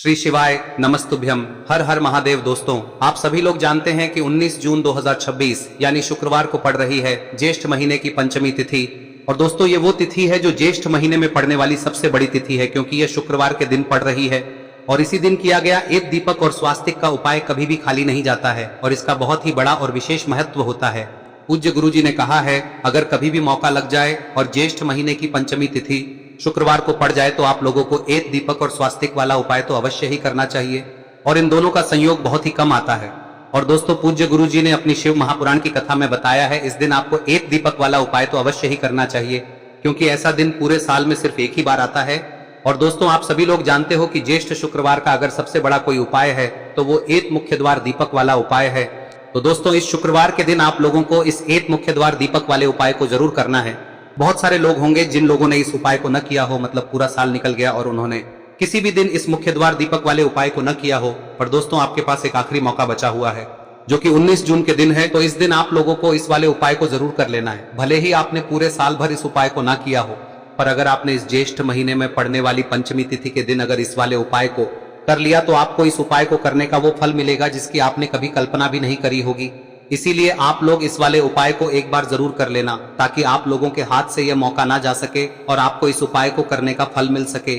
श्री शिवाय नमस्तुभ्यम। हर हर महादेव। दोस्तों, आप सभी लोग जानते हैं कि 19 जून 2026 यानी शुक्रवार को पड़ रही है ज्येष्ठ महीने की पंचमी तिथि। और दोस्तों, ये वो तिथि है जो ज्येष्ठ महीने में पड़ने वाली सबसे बड़ी तिथि है, क्योंकि यह शुक्रवार के दिन पड़ रही है। और इसी दिन किया गया एक दीपक और स्वास्तिक का उपाय कभी भी खाली नहीं जाता है और इसका बहुत ही बड़ा और विशेष महत्व होता है। पूज्य गुरु जी ने कहा है, अगर कभी भी मौका लग जाए और ज्येष्ठ महीने की पंचमी तिथि शुक्रवार को पड़ जाए तो आप लोगों को एक दीपक और स्वास्तिक वाला उपाय तो अवश्य ही करना चाहिए। और इन दोनों का संयोग बहुत ही कम आता है। और दोस्तों, पूज्य गुरु जी ने अपनी शिव महापुराण की कथा में बताया है, इस दिन आपको एक दीपक वाला उपाय तो अवश्य ही करना चाहिए, क्योंकि ऐसा दिन पूरे साल में सिर्फ एक ही बार आता है। और दोस्तों, आप सभी लोग जानते हो कि ज्येष्ठ शुक्रवार का अगर सबसे बड़ा कोई उपाय है तो वो एक मुख्य द्वार दीपक वाला उपाय है। तो दोस्तों, इस शुक्रवार के दिन आप लोगों को इस एक मुख्य द्वार दीपक वाले उपाय को जरूर करना है। बहुत सारे लोग होंगे जिन लोगों ने इस उपाय को न किया हो, मतलब पूरा साल निकल गया और उन्होंने किसी भी दिन इस मुख्य द्वार दीपक वाले उपाय को न किया हो। पर दोस्तों, आपके पास एक आखिरी मौका बचा हुआ है, जो कि 19 जून के दिन है। तो इस दिन आप लोगों को इस वाले उपाय को जरूर कर लेना है। भले ही आपने पूरे साल भर इस उपाय को ना किया हो, पर अगर आपने इस ज्येष्ठ महीने में पड़ने वाली पंचमी तिथि के दिन अगर इस वाले उपाय को कर लिया तो आपको इस उपाय को करने का वो फल मिलेगा जिसकी आपने कभी कल्पना भी नहीं करी होगी। इसीलिए आप लोग इस वाले उपाय को एक बार जरूर कर लेना, ताकि आप लोगों के हाथ से यह मौका ना जा सके और आपको इस उपाय को करने का फल मिल सके।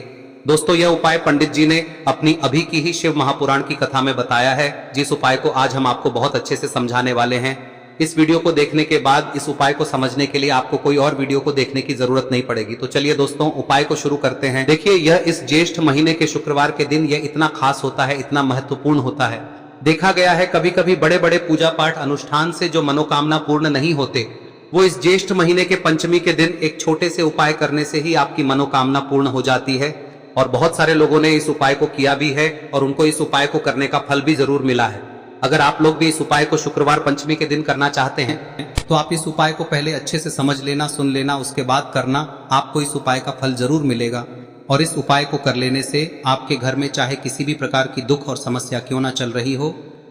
दोस्तों, यह उपाय पंडित जी ने अपनी अभी की ही शिव महापुराण की कथा में बताया है, जिस उपाय को आज हम आपको बहुत अच्छे से समझाने वाले हैं। इस वीडियो को देखने के बाद इस उपाय को समझने के लिए आपको कोई और वीडियो को देखने की जरूरत नहीं पड़ेगी। तो चलिए दोस्तों, उपाय को शुरू करते हैं। देखिए, यह इस ज्येष्ठ महीने के शुक्रवार के दिन यह इतना खास होता है, इतना महत्वपूर्ण होता है। देखा गया है कभी कभी बड़े बड़े पूजा पाठ अनुष्ठान से जो मनोकामना पूर्ण नहीं होते, वो इस ज्येष्ठ महीने के पंचमी के दिन एक छोटे से उपाय करने से ही आपकी मनोकामना पूर्ण हो जाती है। और बहुत सारे लोगों ने इस उपाय को किया भी है और उनको इस उपाय को करने का फल भी जरूर मिला है। अगर आप लोग भी इस उपाय को शुक्रवार पंचमी के दिन करना चाहते हैं तो आप इस उपाय को पहले अच्छे से समझ लेना, सुन लेना, उसके बाद करना। आपको इस उपाय का फल जरूर मिलेगा। और इस उपाय को कर लेने से आपके घर में चाहे किसी भी प्रकार की दुख और समस्या क्यों ना चल रही हो,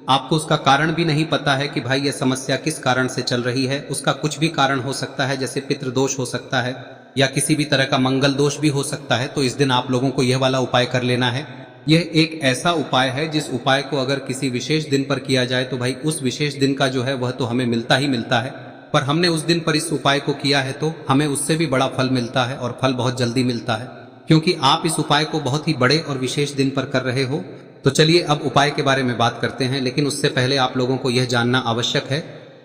आपको उसका कारण भी नहीं पता है कि भाई यह समस्या किस कारण से चल रही है, उसका कुछ भी कारण हो सकता है, जैसे पितृदोष हो सकता है या किसी भी तरह का मंगल दोष भी हो सकता है। तो इस दिन आप लोगों को यह वाला उपाय कर लेना है। यह एक ऐसा उपाय है जिस उपाय को अगर किसी विशेष दिन पर किया जाए तो भाई उस विशेष दिन का जो है वह तो हमें मिलता ही मिलता है। पर हमने उस दिन पर इस उपाय को किया है तो हमें उससे भी बड़ा फल मिलता है और फल बहुत जल्दी मिलता है, क्योंकि आप इस उपाय को बहुत ही बड़े और विशेष दिन पर कर रहे हो। तो चलिए अब उपाय के बारे में बात करते हैं, लेकिन उससे पहले आप लोगों को यह जानना आवश्यक है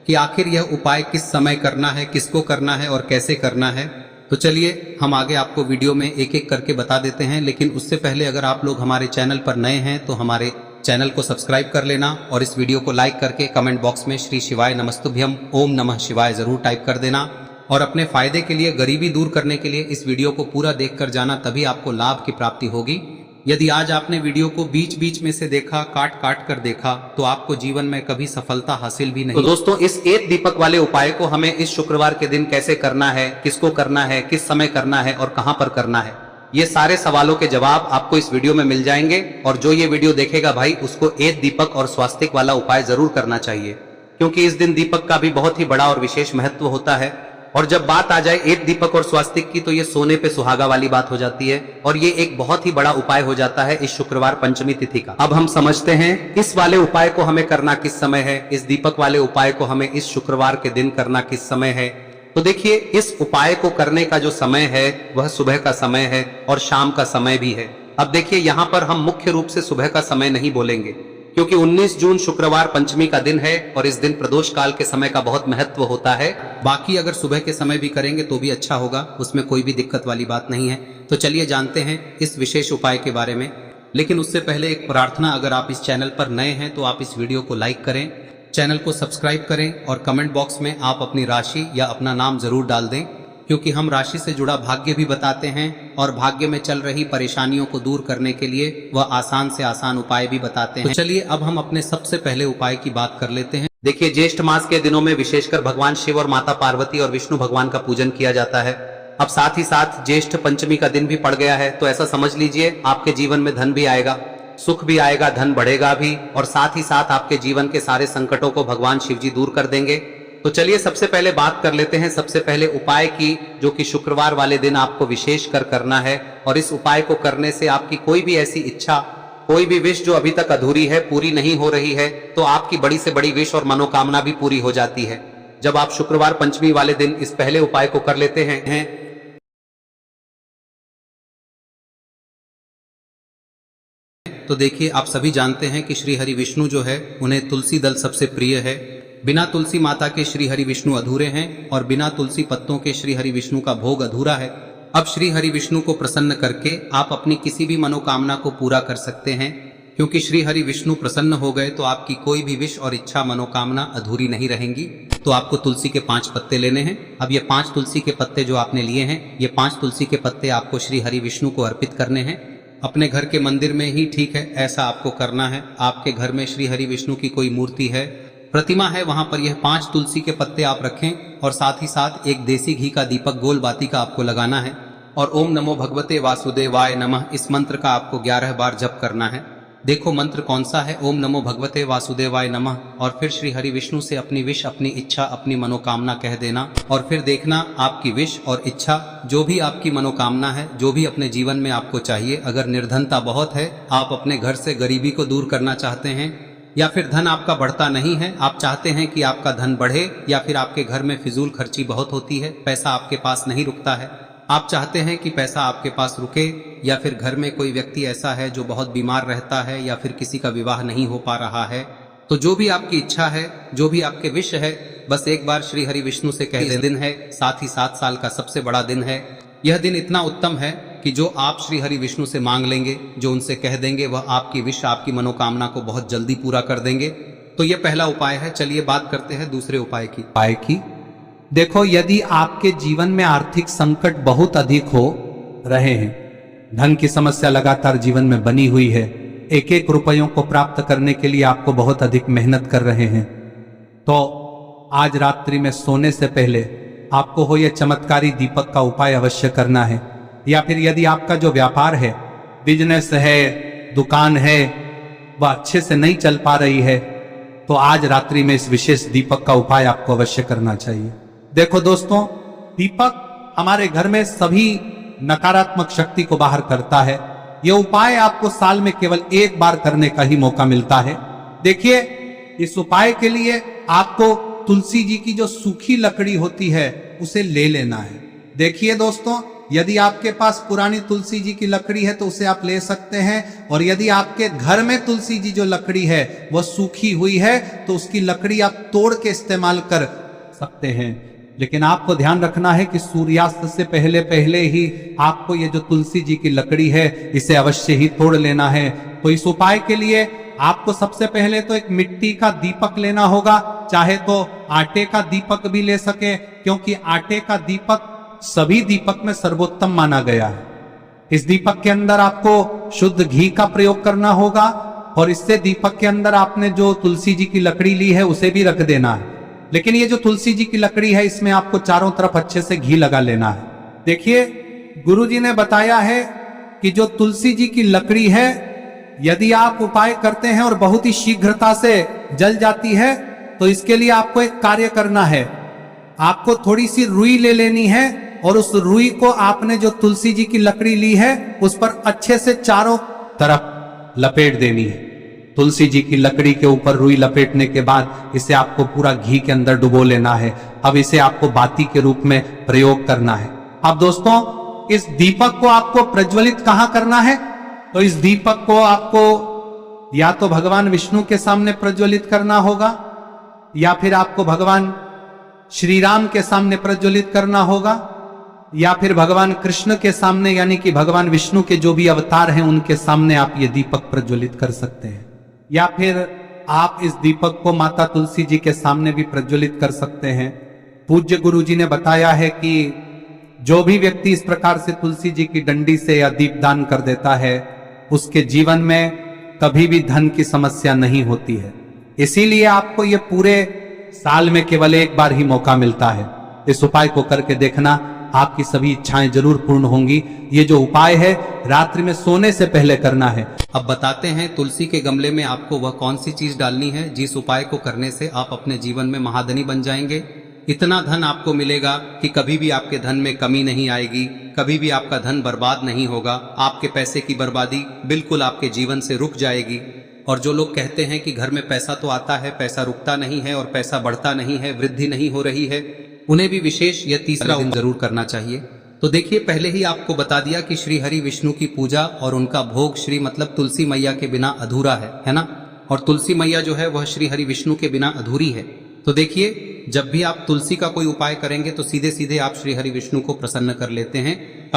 कि आखिर यह उपाय किस समय करना है, किसको करना है और कैसे करना है। तो चलिए हम आगे आपको वीडियो में एक एक करके बता देते हैं। लेकिन उससे पहले अगर आप लोग हमारे चैनल पर नए हैं तो हमारे चैनल को सब्सक्राइब कर लेना और इस वीडियो को लाइक करके कमेंट बॉक्स में श्री शिवाय नमस्तुभ्यम ओम नमः शिवाय जरूर टाइप कर देना। और अपने फायदे के लिए, गरीबी दूर करने के लिए इस वीडियो को पूरा देखकर जाना, तभी आपको लाभ की प्राप्ति होगी। यदि आज आपने वीडियो को बीच बीच में से देखा, काट काट कर देखा, तो आपको जीवन में कभी सफलता हासिल भी नहीं। तो दोस्तों, इस एक दीपक वाले उपाय को हमें इस शुक्रवार के दिन कैसे करना है, किसको करना है, किस समय करना है और कहां पर करना है, ये सारे सवालों के जवाब आपको इस वीडियो में मिल जाएंगे। और जो ये वीडियो देखेगा भाई, उसको एक दीपक और स्वास्तिक वाला उपाय जरूर करना चाहिए, क्योंकि इस दिन दीपक का भी बहुत ही बड़ा और विशेष महत्व होता है। और जब बात आ जाए एक दीपक और स्वास्तिक की, तो ये सोने पे सुहागा वाली बात हो जाती है और ये एक बहुत ही बड़ा उपाय हो जाता है इस शुक्रवार पंचमी तिथि का। अब हम समझते हैं इस वाले उपाय को हमें करना किस समय है, इस दीपक वाले उपाय को हमें इस शुक्रवार के दिन करना किस समय है। तो देखिए, इस उपाय को करने का जो समय है वह सुबह का समय है और शाम का समय भी है। अब देखिए, यहाँ पर हम मुख्य रूप से सुबह का समय नहीं बोलेंगे, क्योंकि 19 जून शुक्रवार पंचमी का दिन है और इस दिन प्रदोष काल के समय का बहुत महत्व होता है। बाकी अगर सुबह के समय भी करेंगे तो भी अच्छा होगा, उसमें कोई भी दिक्कत वाली बात नहीं है। तो चलिए जानते हैं इस विशेष उपाय के बारे में। लेकिन उससे पहले एक प्रार्थना, अगर आप इस चैनल पर नए हैं तो आप इस वीडियो को लाइक करें, चैनल को सब्सक्राइब करें और कमेंट बॉक्स में आप अपनी राशि या अपना नाम जरूर डाल दें, क्योंकि हम राशि से जुड़ा भाग्य भी बताते हैं और भाग्य में चल रही परेशानियों को दूर करने के लिए वह आसान से आसान उपाय भी बताते हैं। तो चलिए अब हम अपने सबसे पहले उपाय की बात कर लेते हैं। देखिए, ज्येष्ठ मास के दिनों में विशेषकर भगवान शिव और माता पार्वती और विष्णु भगवान का पूजन किया जाता है। अब साथ ही साथ ज्येष्ठ पंचमी का दिन भी पड़ गया है, तो ऐसा समझ लीजिए आपके जीवन में धन भी आएगा, सुख भी आएगा, धन बढ़ेगा भी, और साथ ही साथ आपके जीवन के सारे संकटों को भगवान शिव जी दूर कर देंगे। तो चलिए सबसे पहले बात कर लेते हैं सबसे पहले उपाय की, जो कि शुक्रवार वाले दिन आपको विशेष कर करना है। और इस उपाय को करने से आपकी कोई भी ऐसी इच्छा, कोई भी विश जो अभी तक अधूरी है, पूरी नहीं हो रही है, तो आपकी बड़ी से बड़ी विश और मनोकामना भी पूरी हो जाती है जब आप शुक्रवार पंचमी वाले दिन इस पहले उपाय को कर लेते हैं। तो देखिए, आप सभी जानते हैं कि श्री हरि विष्णु जो है उन्हें तुलसी दल सबसे प्रिय है। बिना तुलसी माता के श्री हरि विष्णु अधूरे हैं और बिना तुलसी पत्तों के श्री हरि विष्णु का भोग अधूरा है। अब श्री हरि विष्णु को प्रसन्न करके आप अपनी किसी भी मनोकामना को पूरा कर सकते हैं, क्योंकि श्री हरि विष्णु प्रसन्न हो गए तो आपकी कोई भी विश और इच्छा मनोकामना अधूरी नहीं रहेंगी। तो आपको तुलसी के 5 पत्ते लेने हैं। अब ये 5 तुलसी के पत्ते जो आपने लिए हैं, ये 5 तुलसी के पत्ते आपको श्री हरि विष्णु को अर्पित करने हैं। अपने घर के मंदिर में ही ठीक है, ऐसा आपको करना है। आपके घर में श्री हरि विष्णु की कोई मूर्ति है, प्रतिमा है, वहां पर यह 5 तुलसी के पत्ते आप रखें और साथ ही साथ एक देसी घी का दीपक गोल बाती का आपको लगाना है और ओम नमो भगवते वासुदेवाय नमः इस मंत्र का आपको 11 बार जप करना है। देखो मंत्र कौन सा है, ओम नमो भगवते वासुदेवाय नमः, और फिर श्री हरि विष्णु से अपनी विश, अपनी इच्छा, अपनी मनोकामना कह देना और फिर देखना आपकी विश और इच्छा, जो भी आपकी मनोकामना है, जो भी अपने जीवन में आपको चाहिए। अगर निर्धनता बहुत है, आप अपने घर से गरीबी को दूर करना चाहते हैं, या फिर धन आपका बढ़ता नहीं है, आप चाहते हैं कि आपका धन बढ़े, या फिर आपके घर में फिजूल खर्ची बहुत होती है, पैसा आपके पास नहीं रुकता है, आप चाहते हैं कि पैसा आपके पास रुके, या फिर घर में कोई व्यक्ति ऐसा है जो बहुत बीमार रहता है, या फिर किसी का विवाह नहीं हो पा रहा है, तो जो भी आपकी इच्छा है, जो भी आपके विश है, बस एक बार श्री हरि विष्णु से कह दिन है। साथ ही 7 साल का सबसे बड़ा दिन है। यह दिन इतना उत्तम है कि जो आप श्री हरि विष्णु से मांग लेंगे, जो उनसे कह देंगे, वह आपकी विश, आपकी मनोकामना को बहुत जल्दी पूरा कर देंगे। तो यह पहला उपाय है। चलिए बात करते हैं दूसरे उपाय की। देखो, यदि आपके जीवन में आर्थिक संकट बहुत अधिक हो रहे हैं, धन की समस्या लगातार जीवन में बनी हुई है, एक एक रुपयों को प्राप्त करने के लिए आपको बहुत अधिक मेहनत कर रहे हैं, तो आज रात्रि में सोने से पहले आपको हो यह चमत्कारी दीपक का उपाय अवश्य करना है। या फिर यदि आपका जो व्यापार है, बिजनेस है, दुकान है, वह अच्छे से नहीं चल पा रही है, तो आज रात्रि में इस विशेष दीपक का उपाय आपको अवश्य करना चाहिए। देखो दोस्तों, दीपक हमारे घर में सभी नकारात्मक शक्ति को बाहर करता है। यह उपाय आपको साल में केवल 1 बार करने का ही मौका मिलता है। देखिए, इस उपाय के लिए आपको तुलसी जी की जो सूखी लकड़ी होती है उसे ले लेना है। देखिए दोस्तों, यदि आपके पास पुरानी तुलसी जी की लकड़ी है तो उसे आप ले सकते हैं, और यदि आपके घर में तुलसी जी जो लकड़ी है वह सूखी हुई है तो उसकी लकड़ी आप तोड़ के इस्तेमाल कर सकते हैं। लेकिन आपको ध्यान रखना है कि सूर्यास्त से पहले पहले ही आपको ये जो तुलसी जी की लकड़ी है इसे अवश्य ही तोड़ लेना है। तो इस उपाय के लिए आपको सबसे पहले तो एक मिट्टी का दीपक लेना होगा, चाहे तो आटे का दीपक भी ले सके, क्योंकि आटे का दीपक सभी दीपक में सर्वोत्तम माना गया है। इस दीपक के अंदर आपको शुद्ध घी का प्रयोग करना होगा, और इससे दीपक के अंदर आपने जो तुलसी जी की लकड़ी ली है उसे भी रख देना है। लेकिन ये जो तुलसी जी की लकड़ी है, इसमें आपको चारों तरफ अच्छे से घी लगा लेना है। देखिए, गुरुजी ने बताया है कि जो तुलसी जी की लकड़ी है, यदि आप उपाय करते हैं और बहुत ही शीघ्रता से जल जाती है, तो इसके लिए आपको एक कार्य करना है। आपको थोड़ी सी रुई ले लेनी है और उस रुई को आपने जो तुलसी जी की लकड़ी ली है उस पर अच्छे से चारों तरफ लपेट देनी है। तुलसी जी की लकड़ी के ऊपर रुई लपेटने के बाद इसे आपको पूरा घी के अंदर डुबो लेना है। अब इसे आपको बाती के रूप में प्रयोग करना है। अब दोस्तों, इस दीपक को आपको प्रज्वलित कहां करना है? तो इस दीपक को आपको या तो भगवान विष्णु के सामने प्रज्वलित करना होगा, या फिर आपको भगवान श्री राम के सामने प्रज्वलित करना होगा, या फिर भगवान कृष्ण के सामने, यानी कि भगवान विष्णु के जो भी अवतार हैं उनके सामने आप ये दीपक प्रज्वलित कर सकते हैं। या फिर आप इस दीपक को माता तुलसी जी के सामने भी प्रज्वलित कर सकते हैं। पूज्य गुरु जी ने बताया है कि जो भी व्यक्ति इस प्रकार से तुलसी जी की डंडी से या दीपदान कर देता है, उसके जीवन में कभी भी धन की समस्या नहीं होती है। इसीलिए आपको ये पूरे साल में केवल 1 बार ही मौका मिलता है। इस उपाय को करके देखना, आपकी सभी इच्छाएं जरूर पूर्ण होंगी। ये जो उपाय है रात्रि में सोने से पहले करना है। अब बताते हैं तुलसी के गमले में आपको वह कौन सी चीज डालनी है जिस उपाय को करने से आप अपने जीवन में महाधनी बन जाएंगे। इतना धन आपको मिलेगा कि कभी भी आपके धन में कमी नहीं आएगी, कभी भी आपका धन बर्बाद नहीं होगा। आपके पैसे की बर्बादी बिल्कुल आपके जीवन से रुक जाएगी। और जो लोग कहते हैं कि घर में पैसा तो आता है, पैसा रुकता नहीं है और पैसा बढ़ता नहीं है, वृद्धि नहीं हो रही है, उन्हें भी विशेष यह तीसरा दिन जरूर करना चाहिए। तो देखिए, पहले ही आपको बता दिया कि श्री हरि विष्णु की पूजा और उनका भोग श्री मतलब तुलसी मैया के बिना अधूरा है ना। और तुलसी मैया जो है वह श्री हरि विष्णु के बिना अधूरी है। तो देखिए, जब भी आप तुलसी का कोई उपाय करेंगे तो सीधे सीधे आप श्री हरि विष्णु को प्रसन्न कर लेते हैं।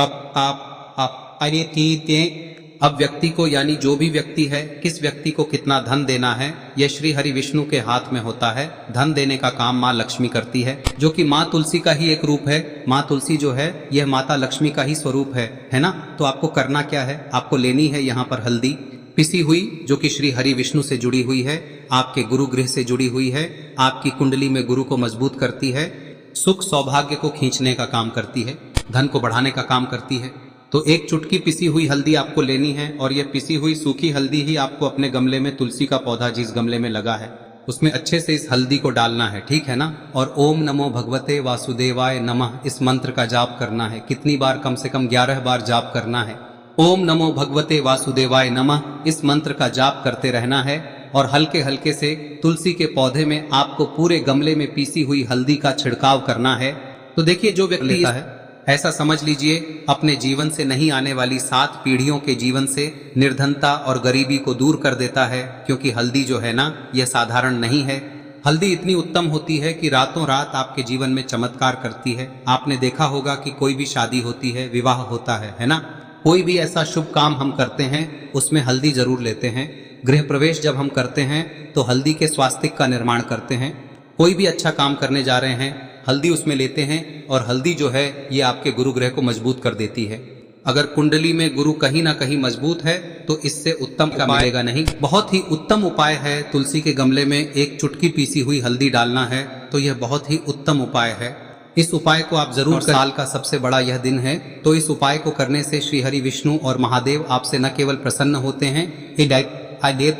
अब व्यक्ति को, यानी जो भी व्यक्ति है, किस व्यक्ति को कितना धन देना है, यह श्री हरि विष्णु के हाथ में होता है। धन देने का काम माँ लक्ष्मी करती है, जो कि माँ तुलसी का ही एक रूप है। माँ तुलसी जो है यह माता लक्ष्मी का ही स्वरूप है ना। तो आपको करना क्या है, आपको लेनी है यहाँ पर हल्दी पिसी हुई, जो कि श्री हरि विष्णु से जुड़ी हुई है, आपके गुरु गृह से जुड़ी हुई है, आपकी कुंडली में गुरु को मजबूत करती है, सुख सौभाग्य को खींचने का काम करती है, धन को बढ़ाने का काम करती है। तो एक चुटकी पिसी हुई हल्दी आपको लेनी है और यह पिसी हुई सूखी हल्दी ही आपको अपने गमले में, तुलसी का पौधा जिस गमले में लगा है उसमें अच्छे से इस हल्दी को डालना है, ठीक है ना। और ओम नमो भगवते वासुदेवाय नमः इस मंत्र का जाप करना है। कितनी बार? कम से कम 11 बार जाप करना है। ओम नमो भगवते वासुदेवाय नमः इस मंत्र का जाप करते रहना है और हल्के हल्के से तुलसी के पौधे में आपको पूरे गमले में पीसी हुई हल्दी का छिड़काव करना है। तो देखिए, जो व्यक्ति लेता है, ऐसा समझ लीजिए अपने जीवन से नहीं आने वाली 7 पीढ़ियों के जीवन से निर्धनता और गरीबी को दूर कर देता है। क्योंकि हल्दी जो है ना, यह साधारण नहीं है। हल्दी इतनी उत्तम होती है कि रातों रात आपके जीवन में चमत्कार करती है। आपने देखा होगा कि कोई भी शादी होती है, विवाह होता है ना, कोई भी ऐसा शुभ काम हम करते हैं उसमें हल्दी जरूर लेते हैं। गृह प्रवेश जब हम करते हैं तो हल्दी के स्वास्तिक का निर्माण करते हैं। कोई भी अच्छा काम करने जा रहे हैं, हल्दी उसमें लेते हैं और हल्दी जो है ये आपके गुरु ग्रह को मजबूत कर देती है। अगर कुंडली में गुरु कहीं ना कहीं मजबूत है तो इससे उत्तम का मिलेगा नहीं। बहुत ही उत्तम उपाय है, तुलसी के गमले में एक चुटकी पीसी हुई हल्दी डालना है। तो यह बहुत ही उत्तम उपाय है। इस उपाय को आप जरूर करें। साल का सबसे बड़ा यह दिन है, तो इस उपाय को करने से श्री हरि विष्णु और महादेव आपसे न केवल प्रसन्न होते हैं,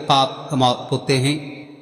पाप होते हैं,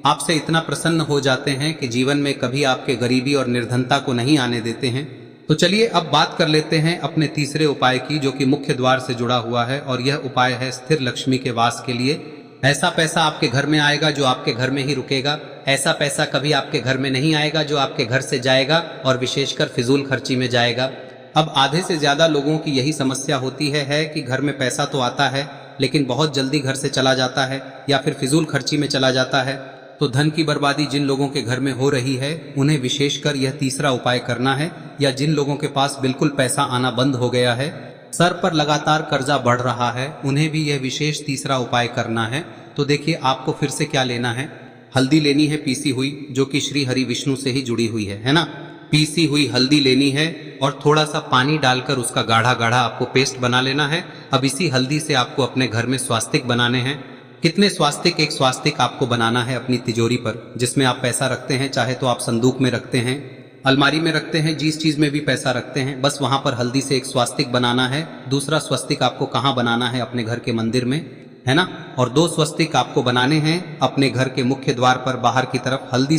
आपसे इतना प्रसन्न हो जाते हैं कि जीवन में कभी आपके गरीबी और निर्धनता को नहीं आने देते हैं। तो चलिए अब बात कर लेते हैं अपने तीसरे उपाय की, जो कि मुख्य द्वार से जुड़ा हुआ है। और यह उपाय है स्थिर लक्ष्मी के वास के लिए। ऐसा पैसा आपके घर में आएगा जो आपके घर में ही रुकेगा। ऐसा पैसा कभी आपके घर में नहीं आएगा जो आपके घर से जाएगा और विशेषकर फिजूल खर्ची में जाएगा। अब आधे से ज्यादा लोगों की यही समस्या होती है कि घर में पैसा तो आता है लेकिन बहुत जल्दी घर से चला जाता है या फिर फिजूल खर्ची में चला जाता है। तो धन की बर्बादी जिन लोगों के घर में हो रही है उन्हें विशेषकर यह तीसरा उपाय करना है। या जिन लोगों के पास बिल्कुल पैसा आना बंद हो गया है, सर पर लगातार कर्जा बढ़ रहा है, उन्हें भी यह विशेष तीसरा उपाय करना है। तो देखिए, आपको फिर से क्या लेना है, हल्दी लेनी है पीसी हुई, जो कि श्री हरि विष्णु से ही जुड़ी हुई है ना। पीसी हुई हल्दी लेनी है और थोड़ा सा पानी डालकर उसका गाढ़ा गाढ़ा आपको पेस्ट बना लेना है। अब इसी हल्दी से आपको अपने घर में स्वास्तिक बनाने हैं। कितने स्वास्तिक? एक स्वास्तिक आपको बनाना है अपनी तिजोरी पर, जिसमें आप पैसा रखते हैं। चाहे तो आप संदूक में रखते हैं, अलमारी में रखते हैं, जिस चीज में भी पैसा रखते हैं, बस वहां पर हल्दी से एक स्वास्तिक बनाना है। दूसरा स्वस्तिक आपको कहाँ बनाना है? अपने घर के मंदिर में, है ना। और 2 स्वस्तिक आपको बनाने हैं अपने घर के मुख्य द्वार पर बाहर की तरफ। हल्दी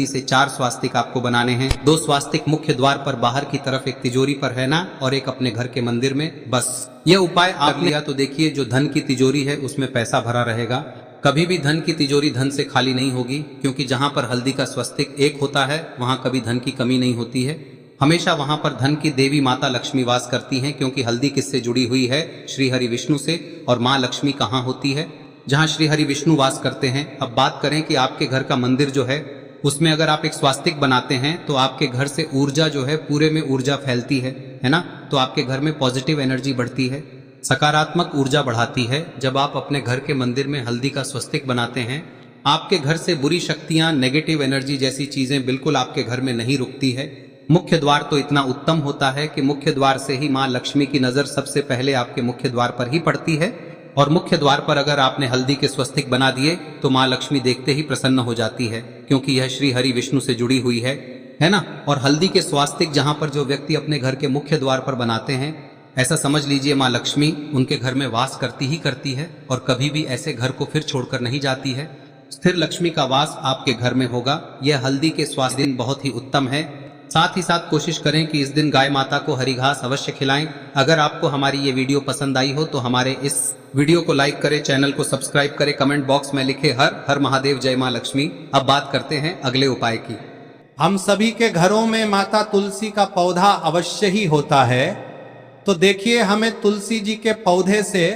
से 4 स्वास्तिक आपको बनाने हैं। 2 स्वास्तिक मुख्य द्वार पर बाहर की तरफ, एक तिजोरी पर, है ना, और एक अपने घर के मंदिर में। बस यह उपाय आप लिया तो देखिए, जो धन की तिजोरी है उसमें पैसा भरा रहेगा। कभी भी धन की तिजोरी धन से खाली नहीं होगी, क्योंकि जहां पर हल्दी का स्वस्तिक एक होता है वहां कभी धन की कमी नहीं होती है। हमेशा वहां पर धन की देवी माता लक्ष्मी वास करती हैं, क्योंकि हल्दी किससे जुड़ी हुई है? श्री हरि विष्णु से। और माँ लक्ष्मी कहाँ होती है? जहाँ श्री हरि विष्णु वास करते हैं। अब बात करें कि आपके घर का मंदिर जो है उसमें अगर आप एक स्वास्तिक बनाते हैं तो आपके घर से ऊर्जा जो है, पूरे में ऊर्जा फैलती है ना। तो आपके घर में पॉजिटिव एनर्जी बढ़ती है, सकारात्मक ऊर्जा बढ़ाती है। जब आप अपने घर के मंदिर में हल्दी का स्वस्तिक बनाते हैं, आपके घर से बुरी शक्तियां, नेगेटिव एनर्जी जैसी चीजें बिल्कुल आपके घर में नहीं रुकती है। मुख्य द्वार तो इतना उत्तम होता है कि मुख्य द्वार से ही माँ लक्ष्मी की नजर सबसे पहले आपके मुख्य द्वार पर ही पड़ती है। और मुख्य द्वार पर अगर आपने हल्दी के स्वस्तिक बना दिए तो माँ लक्ष्मी देखते ही प्रसन्न हो जाती है, क्योंकि यह श्री हरि विष्णु से जुड़ी हुई है ना। और हल्दी के स्वास्तिक जहां पर जो व्यक्ति अपने घर के मुख्य द्वार पर बनाते हैं, ऐसा समझ लीजिए माँ लक्ष्मी उनके घर में वास करती ही करती है और कभी भी ऐसे घर को फिर छोड़कर नहीं जाती है। स्थिर लक्ष्मी का वास आपके घर में होगा। यह हल्दी के स्वास्थ्य दिन बहुत ही उत्तम है। साथ ही साथ कोशिश करें कि इस दिन गाय माता को हरी घास अवश्य खिलाएं। अगर आपको हमारी ये वीडियो पसंद आई हो तो हमारे इस वीडियो को लाइक करें, चैनल को सब्सक्राइब करें, कमेंट बॉक्स में लिखे हर हर महादेव, जय मां लक्ष्मी। अब बात करते हैं अगले उपाय की। हम सभी के घरों में माता तुलसी का पौधा अवश्य ही होता है। तो देखिए, हमें तुलसी जी के पौधे से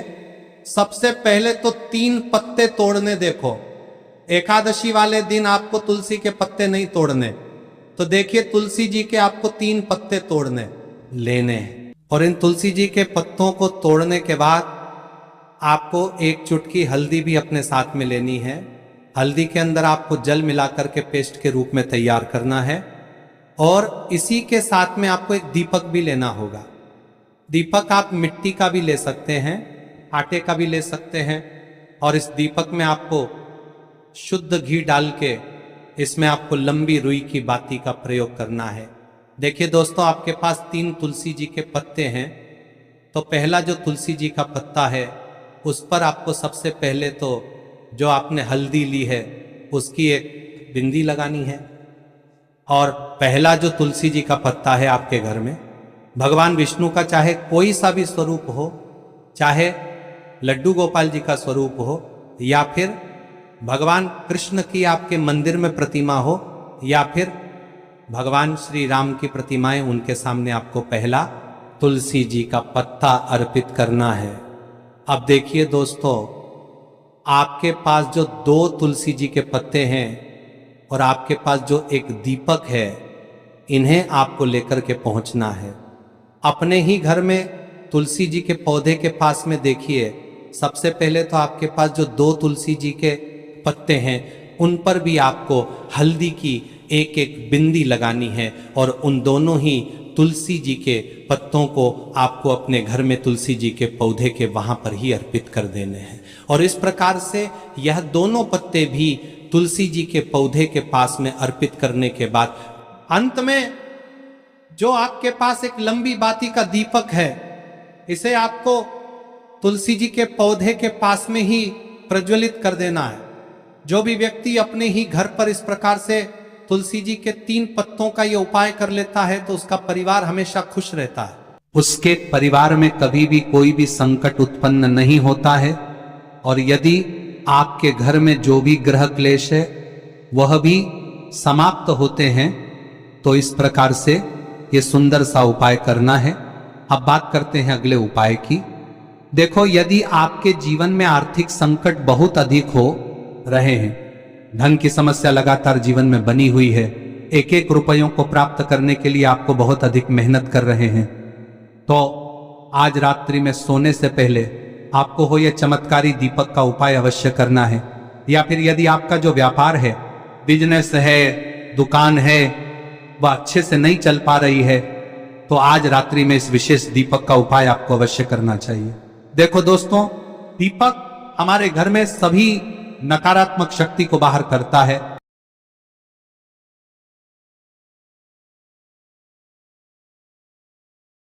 सबसे पहले तो 3 पत्ते तोड़ने। देखो, एकादशी वाले दिन आपको तुलसी के पत्ते नहीं तोड़ने। तो देखिए, तुलसी जी के आपको 3 पत्ते तोड़ने लेने, और इन तुलसी जी के पत्तों को तोड़ने के बाद आपको 1 चुटकी हल्दी भी अपने साथ में लेनी है। हल्दी के अंदर आपको जल मिलाकर के पेस्ट के रूप में तैयार करना है, और इसी के साथ में आपको एक दीपक भी लेना होगा। दीपक आप मिट्टी का भी ले सकते हैं, आटे का भी ले सकते हैं, और इस दीपक में आपको शुद्ध घी डाल के इसमें आपको लंबी रुई की बाती का प्रयोग करना है। देखिए दोस्तों, आपके पास 3 तुलसी जी के पत्ते हैं। तो पहला जो तुलसी जी का पत्ता है उस पर आपको सबसे पहले तो जो आपने हल्दी ली है उसकी एक बिंदी लगानी है। और पहला जो तुलसी जी का पत्ता है आपके घर में, भगवान विष्णु का चाहे कोई सा भी स्वरूप हो, चाहे लड्डू गोपाल जी का स्वरूप हो, या फिर भगवान कृष्ण की आपके मंदिर में प्रतिमा हो, या फिर भगवान श्री राम की प्रतिमाएं, उनके सामने आपको पहला तुलसी जी का पत्ता अर्पित करना है। अब देखिए दोस्तों, आपके पास जो 2 तुलसी जी के पत्ते हैं और आपके पास जो एक दीपक है, इन्हें आपको लेकर के पहुंचना है। अपने ही घर में तुलसी जी के पौधे के पास में देखिए, सबसे पहले तो आपके पास जो 2 तुलसी जी के पत्ते हैं उन पर भी आपको हल्दी की एक एक बिंदी लगानी है, और उन दोनों ही तुलसी जी के पत्तों को आपको अपने घर में तुलसी जी के पौधे के वहां पर ही अर्पित कर देने हैं। और इस प्रकार से यह दोनों पत्ते भी तुलसी जी के पौधे के पास में अर्पित करने के बाद अंत में जो आपके पास एक लंबी बाती का दीपक है, इसे आपको तुलसी जी के पौधे के पास में ही प्रज्वलित कर देना है। जो भी व्यक्ति अपने ही घर पर इस प्रकार से तुलसी जी के 3 पत्तों का ये उपाय कर लेता है तो उसका परिवार हमेशा खुश रहता है। उसके परिवार में कभी भी कोई भी संकट उत्पन्न नहीं होता है, और यदि आपके घर में जो भी ग्रह क्लेश है वह भी समाप्त होते हैं। तो इस प्रकार से ये सुंदर सा उपाय करना है। अब बात करते हैं अगले उपाय की। देखो, यदि आपके जीवन में आर्थिक संकट बहुत अधिक हो रहे हैं, धन की समस्या लगातार जीवन में बनी हुई है, एक एक रुपयों को प्राप्त करने के लिए आपको बहुत अधिक मेहनत कर रहे हैं, तो आज रात्रि में सोने से पहले आपको हो यह चमत्कारी दीपक का उपाय अवश्य करना है। या फिर यदि आपका जो व्यापार है, बिजनेस है, दुकान है, वह अच्छे से नहीं चल पा रही है, तो आज रात्रि में इस विशेष दीपक का उपाय आपको अवश्य करना चाहिए। देखो दोस्तों, दीपक हमारे घर में सभी नकारात्मक शक्ति को बाहर करता है।